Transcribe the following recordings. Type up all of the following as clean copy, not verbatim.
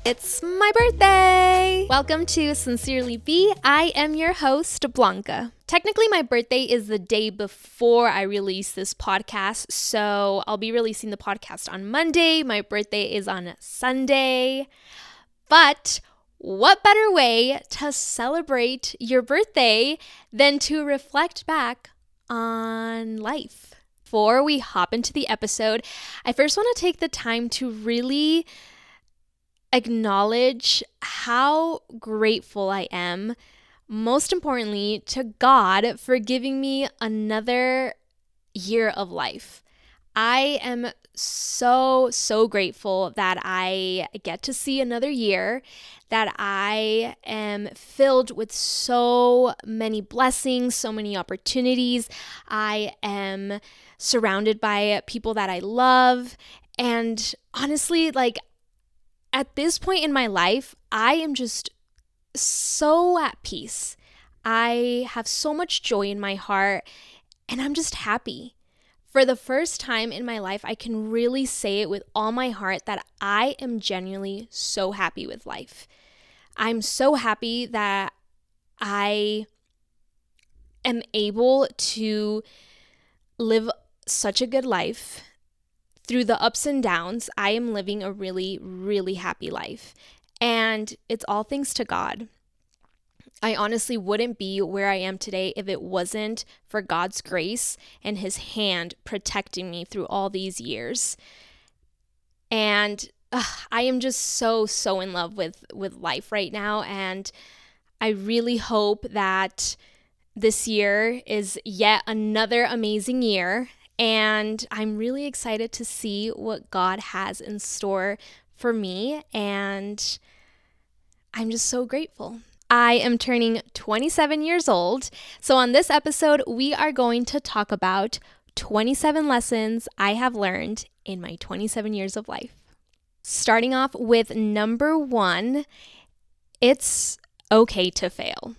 It's my birthday! Welcome to Sincerely Be. I am your host, Blanca. Technically, my birthday is the day before I release this podcast, so I'll be releasing the podcast on Monday. My birthday is on Sunday. But what better way to celebrate your birthday than to reflect back on life? Before we hop into the episode, I first want to take the time to really acknowledge how grateful I am, most importantly, to God for giving me another year of life. I am so grateful that I get to see another year, that I am filled with so many blessings, so many opportunities. I am surrounded by people that I love. And honestly, at this point in my life, I am just so at peace. I have so much joy in my heart, and I'm just happy. For the first time in my life, I can really say it with all my heart that I am genuinely so happy with life. I'm so happy that I am able to live such a good life. Through the ups and downs, I am living a really happy life. And it's all thanks to God. I honestly wouldn't be where I am today if it wasn't for God's grace and His hand protecting me through all these years. And I am just so in love with life right now. And I really hope that this year is yet another amazing year. And I'm really excited to see what God has in store for me. And I'm just so grateful. I am turning 27 years old. So on this episode, we are going to talk about 27 lessons I have learned in my 27 years of life. Starting off with number 1, it's okay to fail.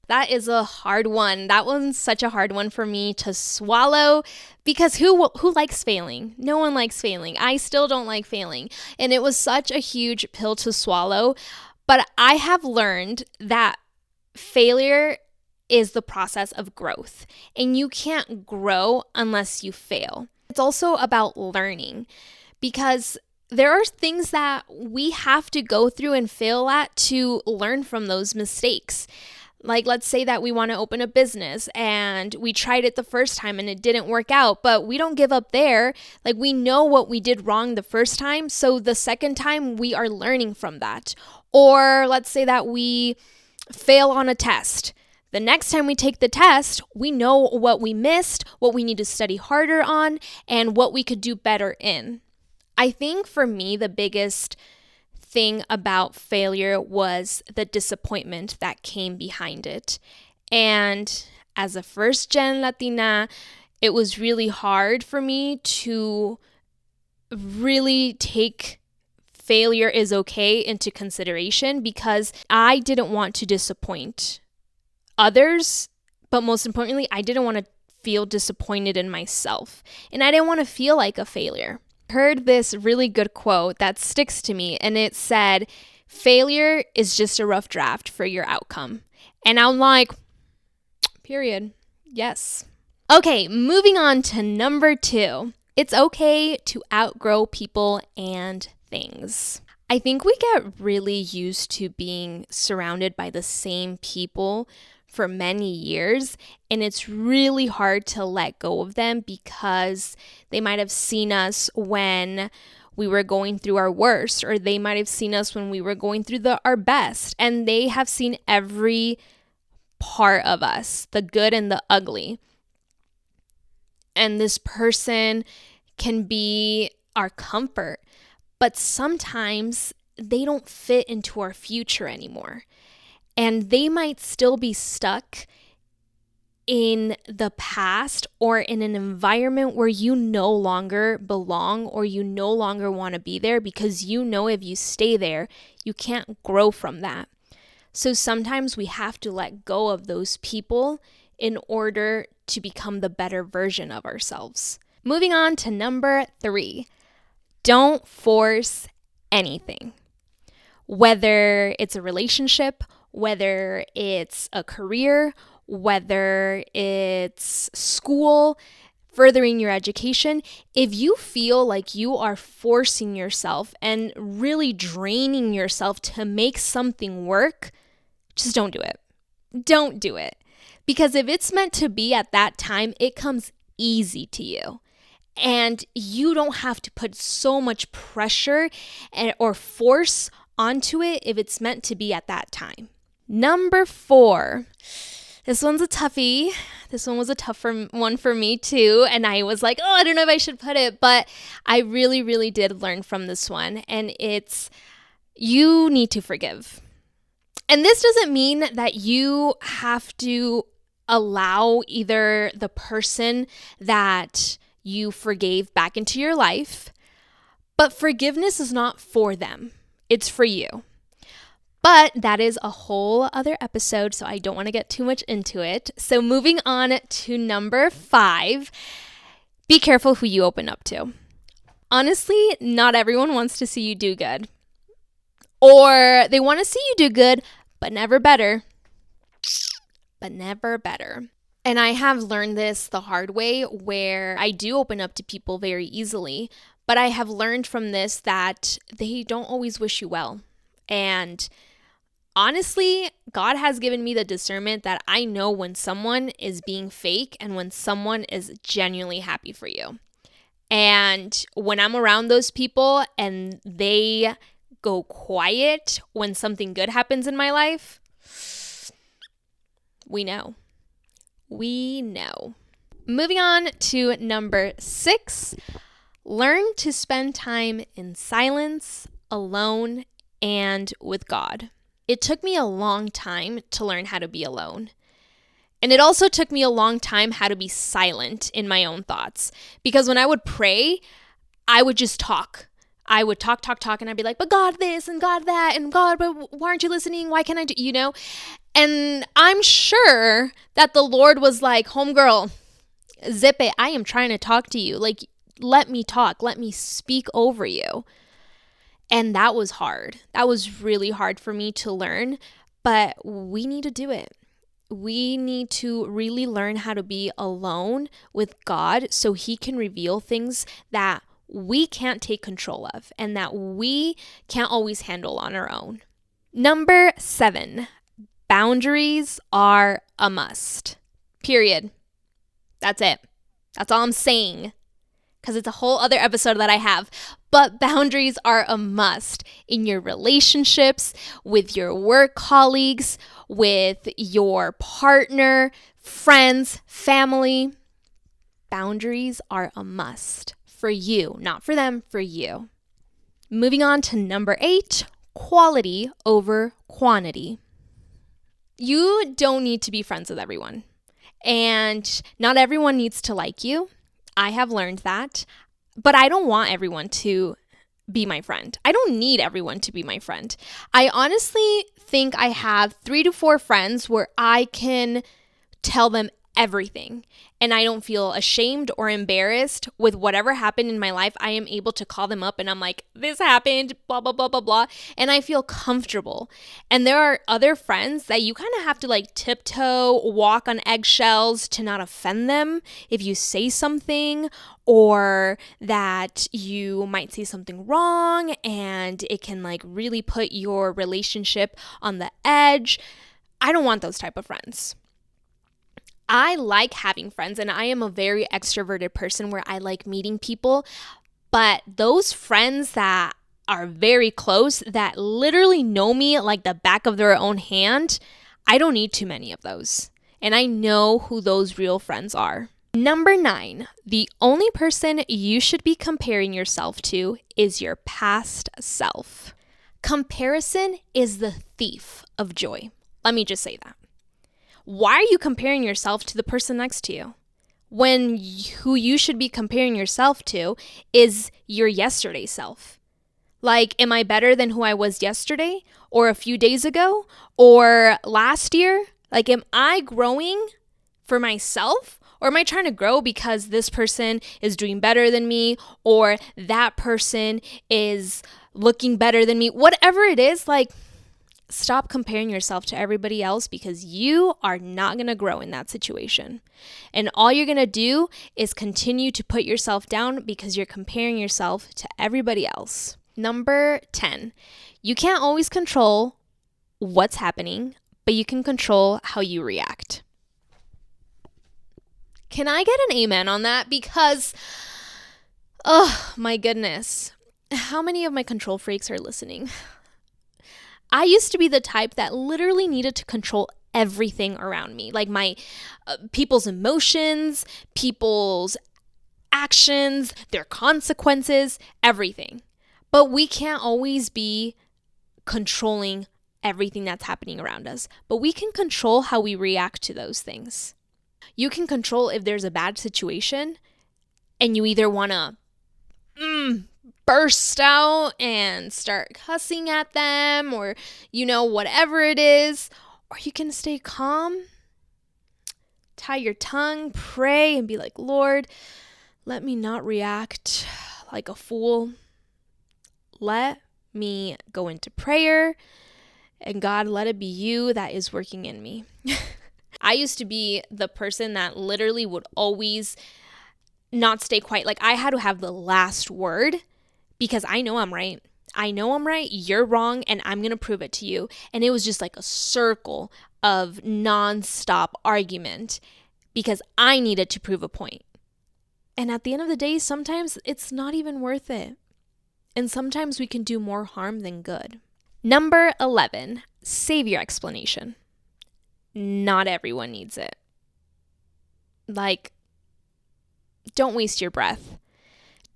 That is a hard one. That one's such a hard one for me to swallow because who likes failing? No one likes failing. I still don't like failing. And it was such a huge pill to swallow. But I have learned that failure is the process of growth. And you can't grow unless you fail. It's also about learning because there are things that we have to go through and fail at to learn from those mistakes. Like, let's say that we want to open a business and we tried it the first time and it didn't work out, but we don't give up there. Like, we know what we did wrong the first time. So the second time we are learning from that. Or let's say that we fail on a test. The next time we take the test, we know what we missed, what we need to study harder on, and what we could do better in. I think for me, the biggest thing about failure was the disappointment that came behind it. And as a first-gen Latina, it was really hard for me to really take failure is okay into consideration because I didn't want to disappoint others, but most importantly, I didn't want to feel disappointed in myself. And I didn't want to feel like a failure. Heard this really good quote that sticks to me, and it said, failure is just a rough draft for your outcome. And I'm like, period. Yes. Okay, moving on to number 2. It's okay to outgrow people and things. I think we get really used to being surrounded by the same people for many years, and it's really hard to let go of them because they might have seen us when we were going through our worst, or they might have seen us when we were going through our best, and they have seen every part of us, the good and the ugly. And this person can be our comfort, but sometimes they don't fit into our future anymore. And they might still be stuck in the past or in an environment where you no longer belong or you no longer want to be there because you know if you stay there, you can't grow from that. So sometimes we have to let go of those people in order to become the better version of ourselves. Moving on to number 3, don't force anything. whether it's a relationship, whether it's a career, whether it's school, furthering your education. If you feel like you are forcing yourself and really draining yourself to make something work, just don't do it. Don't do it. Because if it's meant to be at that time, it comes easy to you. And you don't have to put so much pressure or force onto it if it's meant to be at that time. Number 4. This one's a toughie. This one was a tough one for me too. And I was like, I don't know if I should put it. But I really, really did learn from this one. And it's, you need to forgive. And this doesn't mean that you have to allow either the person that you forgave back into your life, but forgiveness is not for them. It's for you. But that is a whole other episode, so I don't want to get too much into it. So moving on to number 5, be careful who you open up to. Honestly, not everyone wants to see you do good. Or they want to see you do good, but never better. But never better. And I have learned this the hard way, where I do open up to people very easily, but I have learned from this that they don't always wish you well. And honestly, God has given me the discernment that I know when someone is being fake and when someone is genuinely happy for you. And when I'm around those people and they go quiet when something good happens in my life, we know. We know. Moving on to number 6, learn to spend time in silence, alone, and with God. It took me a long time to learn how to be alone. And it also took me a long time how to be silent in my own thoughts. Because when I would pray, I would just talk. I would talk, and I'd be like, but God this and God that, and God, but why aren't you listening? Why can't I do, And I'm sure that the Lord was like, homegirl, zip it. I am trying to talk to you. Like, let me talk. Let me speak over you. And that was hard. That was really hard for me to learn, but we need to do it. We need to really learn how to be alone with God so He can reveal things that we can't take control of and that we can't always handle on our own. Number 7, boundaries are a must. Period. That's it. That's all I'm saying. Because it's a whole other episode that I have. But boundaries are a must in your relationships, with your work colleagues, with your partner, friends, family. Boundaries are a must for you, not for them, for you. Moving on to number 8, quality over quantity. You don't need to be friends with everyone. And not everyone needs to like you. I have learned that, but I don't want everyone to be my friend. I don't need everyone to be my friend. I honestly think I have 3 to 4 friends where I can tell them everything and I don't feel ashamed or embarrassed with whatever happened in my life. I am able to call them up and I'm like, this happened, blah, blah, blah, blah, blah. And I feel comfortable. And there are other friends that you kind of have to like tiptoe, walk on eggshells to not offend them if you say something, or that you might say something wrong and it can like really put your relationship on the edge. I don't want those type of friends. I like having friends and I am a very extroverted person where I like meeting people, but those friends that are very close, that literally know me like the back of their own hand, I don't need too many of those. And I know who those real friends are. Number 9, the only person you should be comparing yourself to is your past self. Comparison is the thief of joy. Let me just say that. Why are you comparing yourself to the person next to you when who you should be comparing yourself to is your yesterday self? Like, am I better than who I was yesterday or a few days ago or last year? Like, am I growing for myself, or am I trying to grow because this person is doing better than me, or that person is looking better than me, whatever it is, like, stop comparing yourself to everybody else because you are not going to grow in that situation. And all you're going to do is continue to put yourself down because you're comparing yourself to everybody else. Number 10, you can't always control what's happening, but you can control how you react. Can I get an amen on that? Because, oh my goodness, how many of my control freaks are listening? I used to be the type that literally needed to control everything around me, like my people's emotions, people's actions, their consequences, everything. But we can't always be controlling everything that's happening around us, but we can control how we react to those things. You can control if there's a bad situation and you either want to burst out and start cussing at them or, whatever it is, or you can stay calm, tie your tongue, pray, and be like, Lord, let me not react like a fool. Let me go into prayer, and God, let it be you that is working in me. I used to be the person that literally would always not stay quiet. Like, I had to have the last word because I know I'm right. I know I'm right, you're wrong, and I'm going to prove it to you. And it was just like a circle of nonstop argument because I needed to prove a point. And at the end of the day, sometimes it's not even worth it. And sometimes we can do more harm than good. Number 11, save your explanation. Not everyone needs it. Like, don't waste your breath.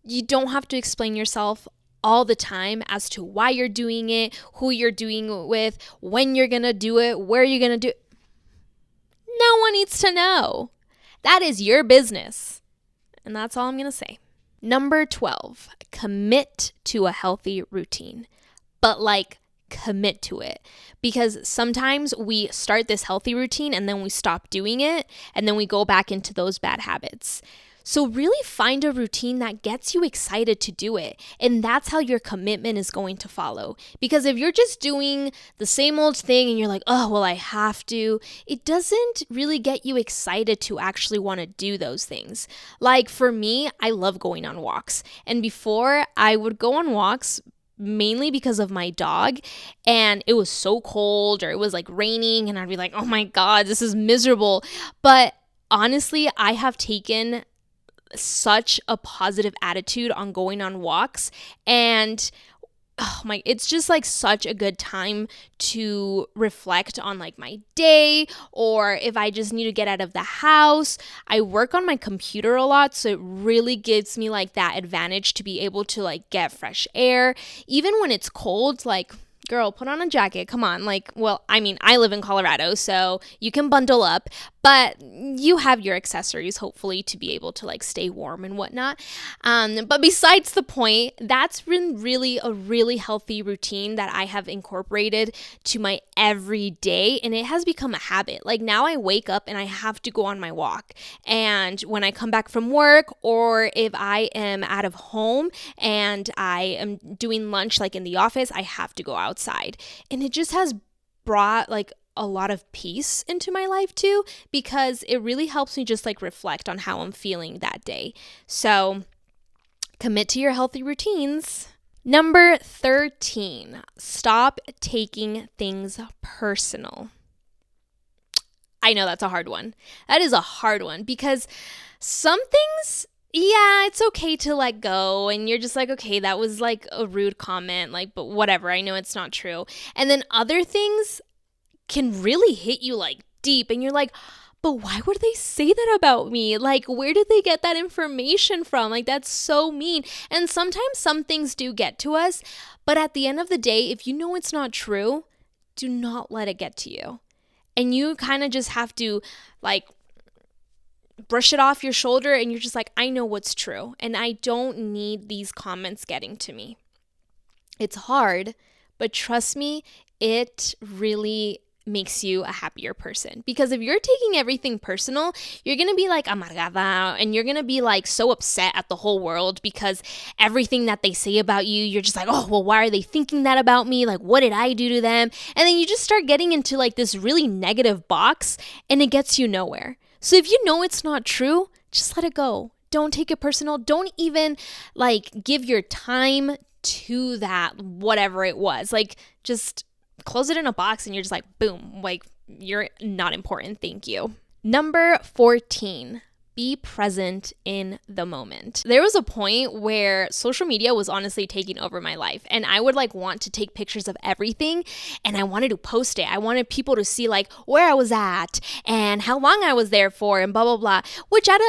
You don't have to explain yourself all the time as to why you're doing it, who you're doing it with, when you're going to do it, where you're going to do it. No one needs to know. That is your business. And that's all I'm going to say. Number 12, commit to a healthy routine. But commit to it, because sometimes we start this healthy routine and then we stop doing it and then we go back into those bad habits. So really find a routine that gets you excited to do it. And that's how your commitment is going to follow. Because if you're just doing the same old thing and you're like, oh, well, I have to, it doesn't really get you excited to actually want to do those things. Like for me, I love going on walks. And before I would go on walks mainly because of my dog, and it was so cold or it was raining and I'd be like, oh my God, this is miserable. But honestly, I have taken such a positive attitude on going on walks, and it's just such a good time to reflect on my day, or if I just need to get out of the house. I work on my computer a lot, so it really gives me that advantage to be able to get fresh air even when it's cold. Girl, put on a jacket. Come on. I live in Colorado, so you can bundle up, but you have your accessories, hopefully, to be able to stay warm and whatnot. But besides the point, that's been really a really healthy routine that I have incorporated to my everyday, and it has become a habit. Now I wake up and I have to go on my walk. And when I come back from work, or if I am out of home and I am doing lunch in the office, I have to go outside. And it just has brought a lot of peace into my life too, because it really helps me just reflect on how I'm feeling that day. So commit to your healthy routines. Number 13, stop taking things personal. I know that's a hard one. That is a hard one because some things, yeah, it's okay to let go, and you're just okay, that was a rude comment, but whatever, I know it's not true. And then other things can really hit you deep, and you're but why would they say that about me? Where did they get that information from? That's so mean. And sometimes some things do get to us, but at the end of the day, if you know it's not true, do not let it get to you. And you kind of just have to brush it off your shoulder, and you're just I know what's true, and I don't need these comments getting to me. It's hard, but trust me, it really makes you a happier person. Because if you're taking everything personal, you're going to be like amargada, and you're going to be like so upset at the whole world because everything that they say about you, you're just like, oh, well, why are they thinking that about me? Like, what did I do to them? And then you just start getting into like this really negative box, and it gets you nowhere. So if you know it's not true, just let it go. Don't take it personal. Don't even like give your time to that, whatever it was. Like, just close it in a box, and you're just like, boom, like, you're not important. Thank you. Number 14, be present in the moment. There was a point where social media was honestly taking over my life, and I would like want to take pictures of everything, and I wanted to post it. I wanted people to see like where I was at and how long I was there for and blah, blah, blah, which at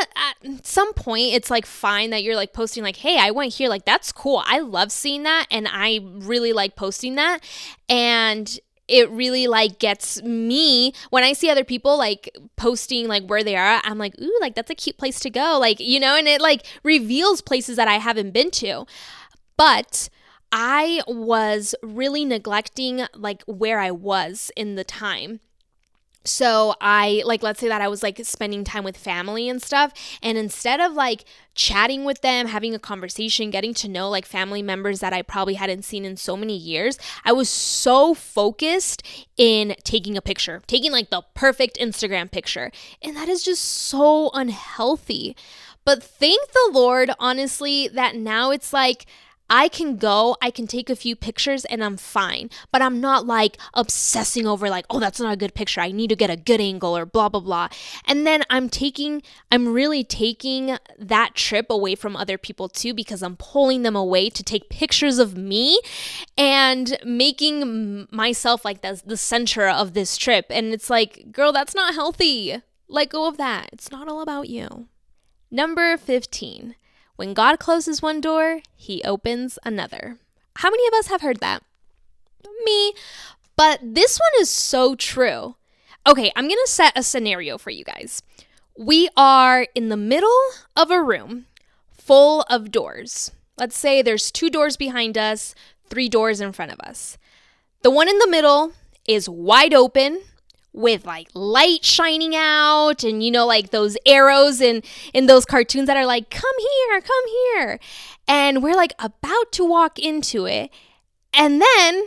some point it's like fine that you're like posting like, hey, I went here. Like, that's cool. I love seeing that, and I really like posting that. And it really like gets me when I see other people like posting like where they are. I'm like, ooh, like that's a cute place to go. Like, you know, and it like reveals places that I haven't been to. But I was really neglecting like where I was in the time. So I like, let's say that I was like spending time with family and stuff. And instead of like chatting with them, having a conversation, getting to know like family members that I probably hadn't seen in so many years, I was so focused in taking a picture, taking like the perfect Instagram picture. And that is just so unhealthy. But thank the Lord, honestly, that now it's like, I can take a few pictures and I'm fine, but I'm not like obsessing over like, oh, that's not a good picture. I need to get a good angle or blah, blah, blah. And then I'm really taking that trip away from other people too, because I'm pulling them away to take pictures of me and making myself like the center of this trip. And it's like, girl, that's not healthy. Let go of that. It's not all about you. Number 15. When God closes one door, he opens another. How many of us have heard that? Me. But this one is so true. Okay, I'm going to set a scenario for you guys. We are in the middle of a room full of doors. Let's say there's 2 doors behind us, 3 doors in front of us. The one in the middle is wide open, with like light shining out, and you know, like those arrows in those cartoons that are like, come here. And we're like about to walk into it. And then,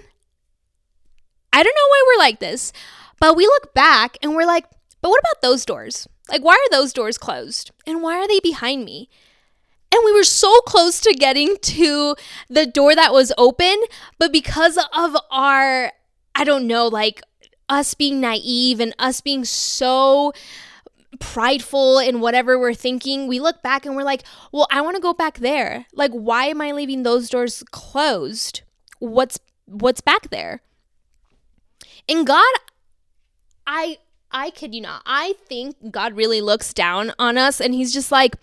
I don't know why we're like this, but we look back and we're like, but what about those doors? Like, why are those doors closed? And why are they behind me? And we were so close to getting to the door that was open, but because of our, I don't know, like us being naive and us being so prideful in whatever we're thinking, we look back and we're like, well, I want to go back there. Like, why am I leaving those doors closed? What's back there? And God, I kid you not, I think God really looks down on us and he's just like,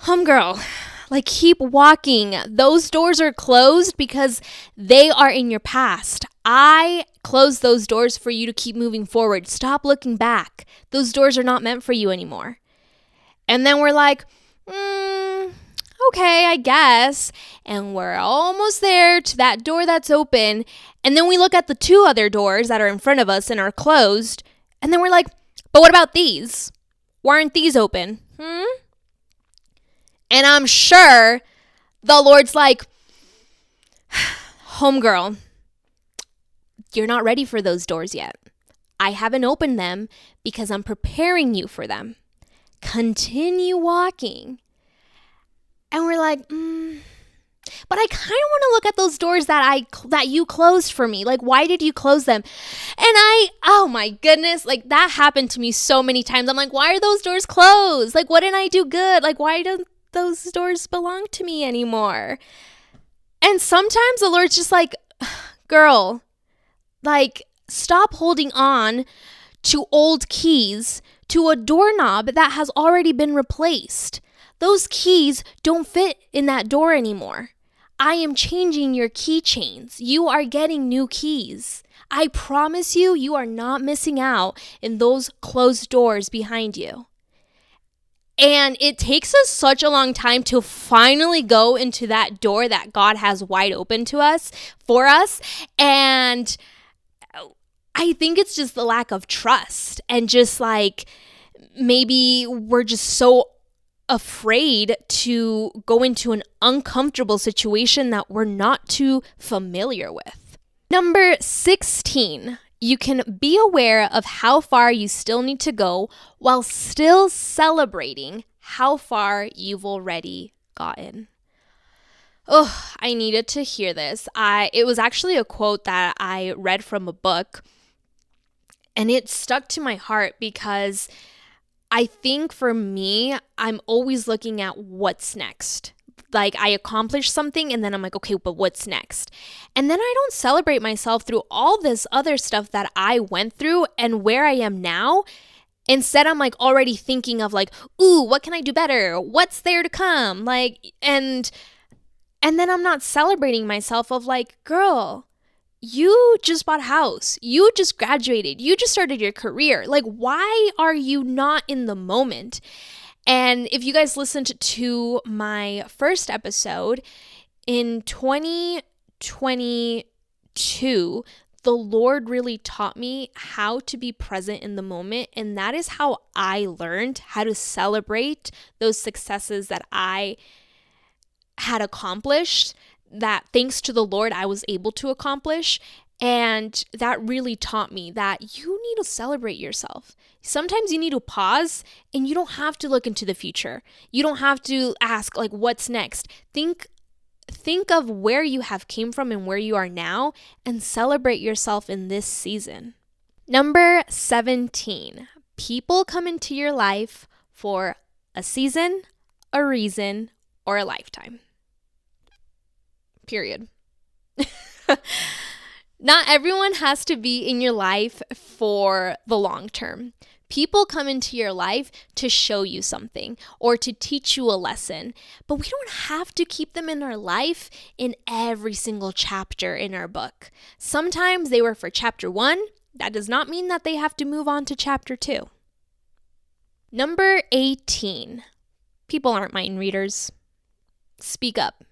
homegirl, like, keep walking. Those doors are closed because they are in your past. I closed those doors for you to keep moving forward. Stop looking back. Those doors are not meant for you anymore. And then we're like, okay, I guess. And we're almost there to that door that's open. And then we look at the 2 other doors that are in front of us and are closed. And then we're like, but what about these? Why aren't these open? And I'm sure the Lord's like, homegirl, you're not ready for those doors yet. I haven't opened them because I'm preparing you for them. Continue walking. And we're like, but I kind of want to look at those doors that you closed for me. Like, why did you close them? And oh my goodness, like that happened to me so many times. I'm like, why are those doors closed? Like, what didn't I do good? Like, why don't those doors belong to me anymore? And sometimes the Lord's just like, girl, like, stop holding on to old keys to a doorknob that has already been replaced. Those keys don't fit in that door anymore. I am changing your keychains. You are getting new keys. I promise you, you are not missing out in those closed doors behind you. And it takes us such a long time to finally go into that door that God has wide open to us, for us. And I think it's just the lack of trust and just like maybe we're just so afraid to go into an uncomfortable situation that we're not too familiar with. Number 16, you can be aware of how far you still need to go while still celebrating how far you've already gotten. Oh, I needed to hear this. It was actually a quote that I read from a book, and it stuck to my heart because I think for me, I'm always looking at what's next. Like I accomplish something and then I'm like, okay, but what's next? And then I don't celebrate myself through all this other stuff that I went through and where I am now. Instead, I'm like already thinking of like, ooh, what can I do better? What's there to come? Like, and then I'm not celebrating myself of like, girl, you just bought a house. You just graduated. You just started your career. Like, why are you not in the moment? And if you guys listened to my first episode in 2022, the Lord really taught me how to be present in the moment. And that is how I learned how to celebrate those successes that I had accomplished, that thanks to the Lord, I was able to accomplish. And that really taught me that you need to celebrate yourself. Sometimes you need to pause and you don't have to look into the future. You don't have to ask like, what's next? Think of where you have came from and where you are now and celebrate yourself in this season. Number 17, people come into your life for a season, a reason, or a lifetime. Period. Not everyone has to be in your life for the long term. People come into your life to show you something or to teach you a lesson, but we don't have to keep them in our life in every single chapter in our book. Sometimes they were for chapter 1. That does not mean that they have to move on to chapter 2. Number 18. People aren't mind readers. Speak up.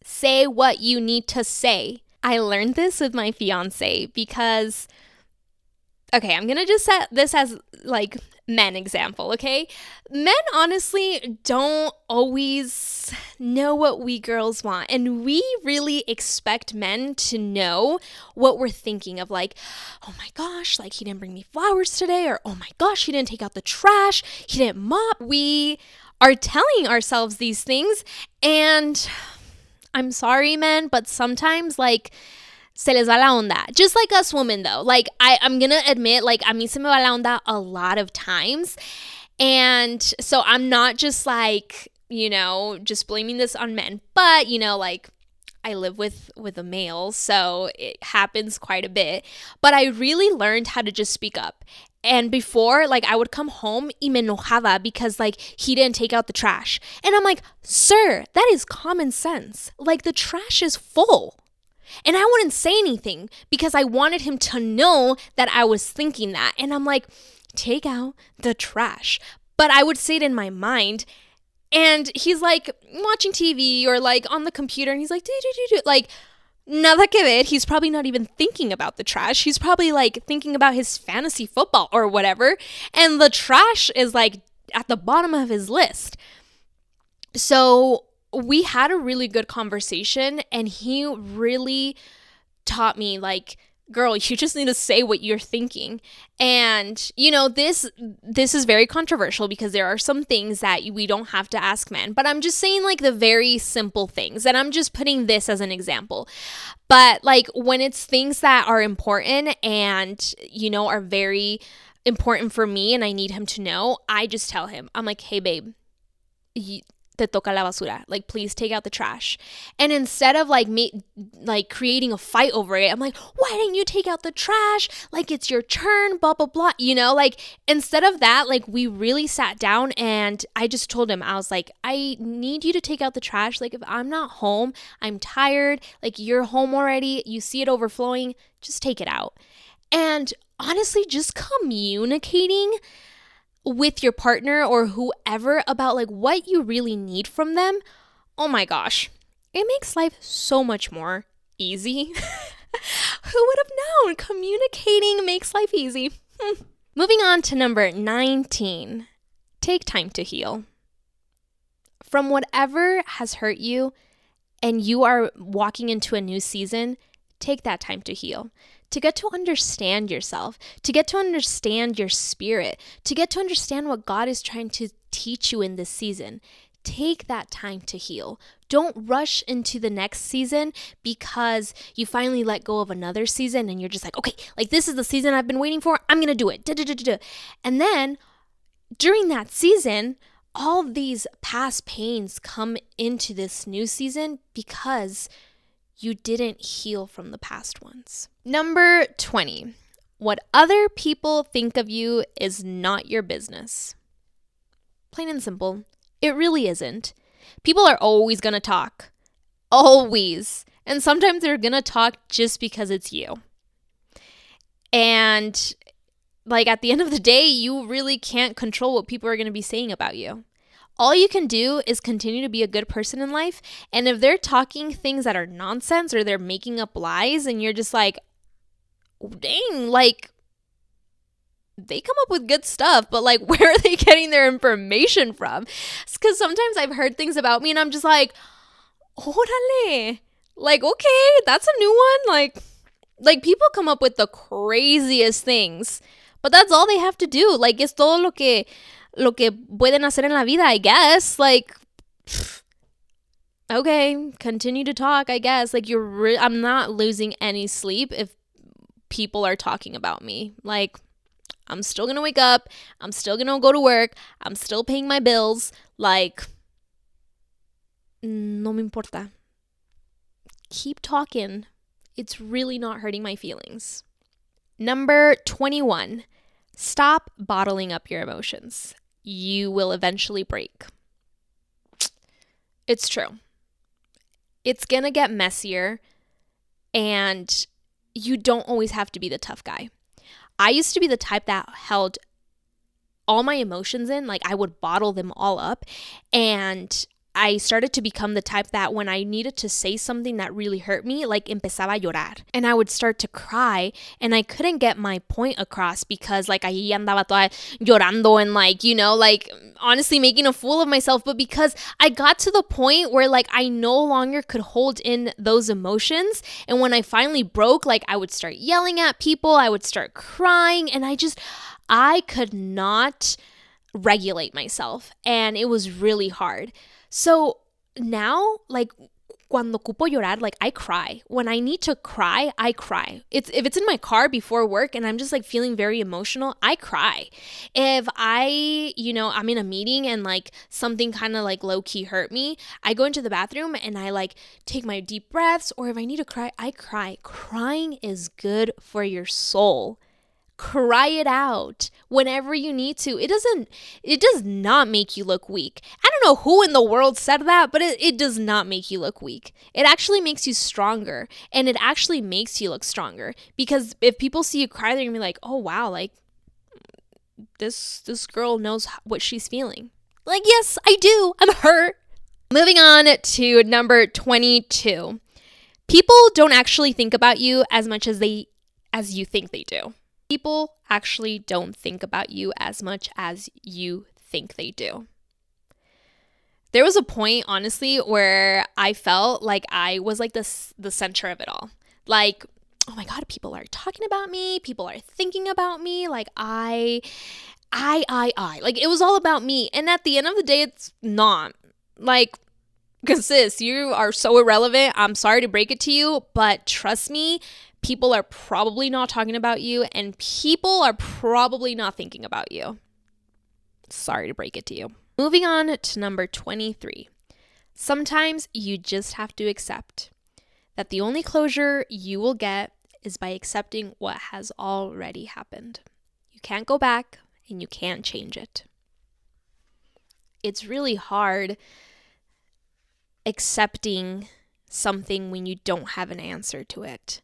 Say what you need to say. I learned this with my fiance because, okay, I'm going to just set this as like men example, okay? Men honestly don't always know what we girls want. And we really expect men to know what we're thinking of, like, oh my gosh, like he didn't bring me flowers today, or oh my gosh, he didn't take out the trash, he didn't mop. We are telling ourselves these things, and I'm sorry, men, but sometimes, like, se les va la onda. Just like us women, though. Like, I'm gonna admit, like, a mí se me va la onda a lot of times. And so I'm not just, like, you know, just blaming this on men. But, you know, like, I live with a male, so it happens quite a bit. But I really learned how to just speak up. And before, like, I would come home y me enojaba because, like, he didn't take out the trash. And I'm like, sir, that is common sense. Like, the trash is full. And I wouldn't say anything because I wanted him to know that I was thinking that. And I'm like, take out the trash. But I would say it in my mind. And he's like watching TV or like on the computer. And he's like, do. Like, nada que ver. He's probably not even thinking about the trash. He's probably like thinking about his fantasy football or whatever. And the trash is like at the bottom of his list. So we had a really good conversation, and he really taught me, like, girl, you just need to say what you're thinking. And, you know, this is very controversial because there are some things that we don't have to ask men. But I'm just saying, like, the very simple things. And I'm just putting this as an example. But, like, when it's things that are important and, you know, are very important for me and I need him to know, I just tell him, I'm like, hey, babe, te toca la basura. Like, please take out the trash. And instead of like me, like creating a fight over it, I'm like, why didn't you take out the trash? Like, it's your turn, blah, blah, blah. You know, like, instead of that, like, we really sat down and I just told him, I was like, I need you to take out the trash. Like, if I'm not home, I'm tired. Like, you're home already. You see it overflowing. Just take it out. And honestly, just communicating with your partner or whoever about like what you really need from them, oh my gosh, it makes life so much more easy. Who would have known? Communicating makes life easy. Moving on to number 19. Take time to heal. From whatever has hurt you and you are walking into a new season, take that time to heal. To get to understand yourself, to get to understand your spirit, to get to understand what God is trying to teach you in this season. Take that time to heal. Don't rush into the next season because you finally let go of another season and you're just like, okay, like this is the season I've been waiting for. I'm going to do it. And then during that season, all these past pains come into this new season because you didn't heal from the past ones. Number 20. What other people think of you is not your business. Plain and simple. It really isn't. People are always going to talk. Always. And sometimes they're going to talk just because it's you. And like at the end of the day, you really can't control what people are going to be saying about you. All you can do is continue to be a good person in life. And if they're talking things that are nonsense or they're making up lies and you're just like, dang, like they come up with good stuff, but like where are they getting their information from? Because sometimes I've heard things about me and I'm just like, órale, like, okay, that's a new one. Like people come up with the craziest things, but that's all they have to do. Like es todo lo que pueden hacer en la vida, I guess. Like, okay, continue to talk, I guess. Like I'm not losing any sleep if people are talking about me. Like, I'm still gonna wake up. I'm still gonna go to work. I'm still paying my bills. Like, no me importa. Keep talking. It's really not hurting my feelings. Number 21. Stop bottling up your emotions. You will eventually break. It's true. It's gonna get messier, and you don't always have to be the tough guy. I used to be the type that held all my emotions in, like I would bottle them all up, and I started to become the type that when I needed to say something that really hurt me, like empezaba a llorar. And I would start to cry and I couldn't get my point across because like ahí andaba toda llorando and like, you know, like honestly making a fool of myself. But because I got to the point where like I no longer could hold in those emotions. And when I finally broke, like I would start yelling at people, I would start crying, and I could not regulate myself. And it was really hard. So now, like, cuando ocupo llorar, like, I cry. When I need to cry, I cry. If it's in my car before work and I'm just, like, feeling very emotional, I cry. If I'm in a meeting and, like, something kind of, like, low-key hurt me, I go into the bathroom and I, like, take my deep breaths. Or if I need to cry, I cry. Crying is good for your soul. Cry it out whenever you need to. It does not make you look weak. I don't know who in the world said that, but it does not make you look weak. It actually makes you stronger, and it actually makes you look stronger, because if people see you cry, they're gonna be like, oh wow, like this girl knows what she's feeling. Like, yes, I do. I'm hurt. Moving on to number 22. People don't actually think about you as much as you think they do. People actually don't think about you as much as you think they do. There was a point, honestly, where I felt like I was like the center of it all. Like, oh my God, people are talking about me. People are thinking about me. Like I. Like it was all about me. And at the end of the day, it's not. Like, sis, you are so irrelevant. I'm sorry to break it to you, but trust me, people are probably not talking about you, and people are probably not thinking about you. Sorry to break it to you. Moving on to number 23. Sometimes you just have to accept that the only closure you will get is by accepting what has already happened. You can't go back and you can't change it. It's really hard accepting something when you don't have an answer to it.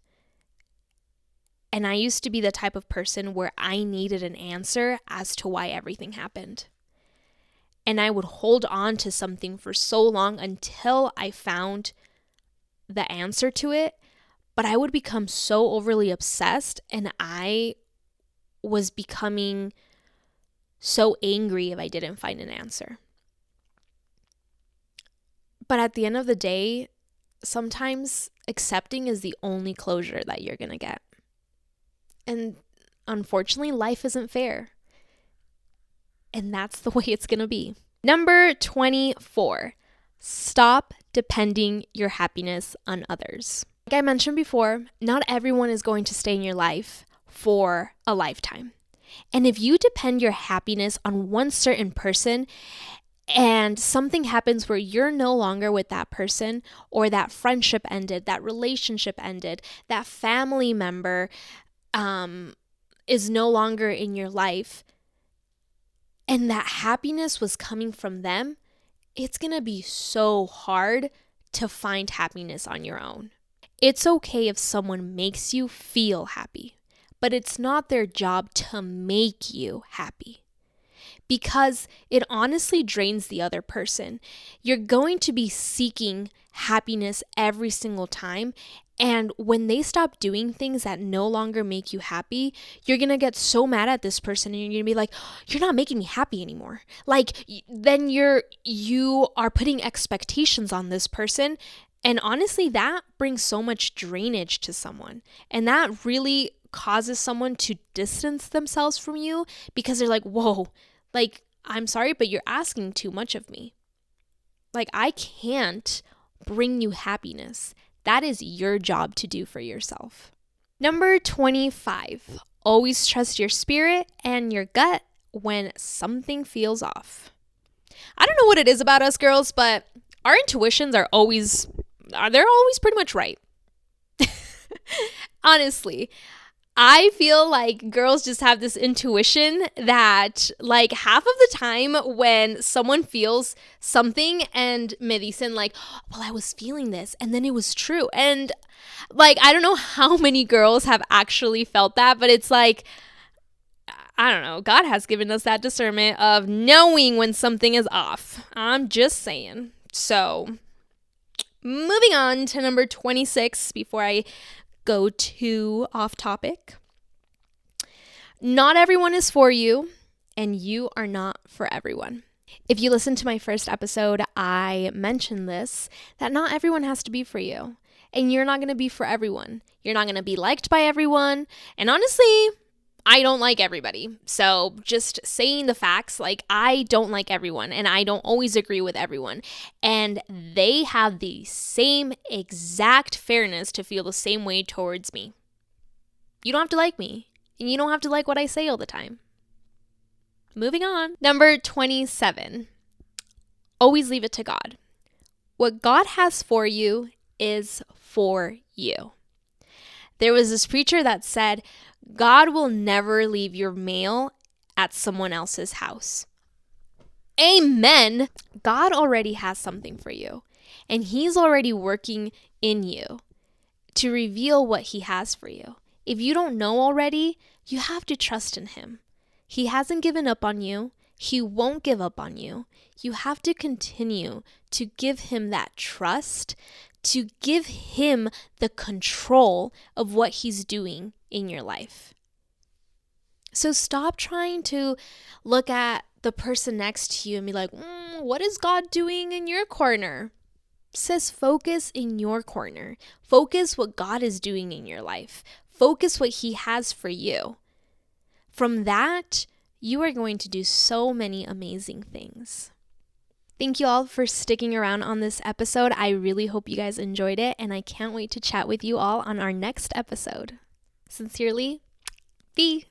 And I used to be the type of person where I needed an answer as to why everything happened. And I would hold on to something for so long until I found the answer to it, but but I would become so overly obsessed, and I was becoming so angry if I didn't find an answer. But at the end of the day, sometimes accepting is the only closure that you're going to get. And unfortunately, life isn't fair. And that's the way it's going to be. Number 24, stop depending your happiness on others. Like I mentioned before, not everyone is going to stay in your life for a lifetime. And if you depend your happiness on one certain person and something happens where you're no longer with that person, or that friendship ended, that relationship ended, that family member is no longer in your life, and that happiness was coming from them, it's going to be so hard to find happiness on your own. It's okay if someone makes you feel happy, but it's not their job to make you happy, because it honestly drains the other person. You're going to be seeking happiness every single time, and when they stop doing things that no longer make you happy, you're going to get so mad at this person, and you're going to be like, you're not making me happy anymore. Like, then you are putting expectations on this person, and honestly, that brings so much drainage to someone, and that really causes someone to distance themselves from you, because they're like, whoa, like, I'm sorry, but you're asking too much of me. Like, I can't bring you happiness. That is your job to do for yourself. Number 25, always trust your spirit and your gut when something feels off. I don't know what it is about us girls, but our intuitions they're always pretty much right. Honestly, I feel like girls just have this intuition that like half of the time when someone feels something and me dicen like, well, I was feeling this and then it was true. And like, I don't know how many girls have actually felt that, but it's like, I don't know, God has given us that discernment of knowing when something is off. I'm just saying. So moving on to number 26 before I go too off topic. Not everyone is for you, and you are not for everyone. If you listen to my first episode, I mentioned this, that not everyone has to be for you, and you're not going to be for everyone. You're not going to be liked by everyone, and honestly, I don't like everybody. So just saying the facts, like I don't like everyone, and I don't always agree with everyone, and they have the same exact fairness to feel the same way towards me. You don't have to like me, and you don't have to like what I say all the time. Moving on. Number 27. Always leave it to God. What God has for you is for you. There was this preacher that said, God will never leave your mail at someone else's house. Amen. God already has something for you, and He's already working in you to reveal what He has for you. If you don't know already, you have to trust in Him. He hasn't given up on you. He won't give up on you. You have to continue to give Him that trust, to give Him the control of what He's doing in your life. So stop trying to look at the person next to you and be like, what is God doing in your corner? Sis, focus in your corner. Focus what God is doing in your life. Focus what He has for you. From that, you are going to do so many amazing things. Thank you all for sticking around on this episode. I really hope you guys enjoyed it, and I can't wait to chat with you all on our next episode. Sincerely, V.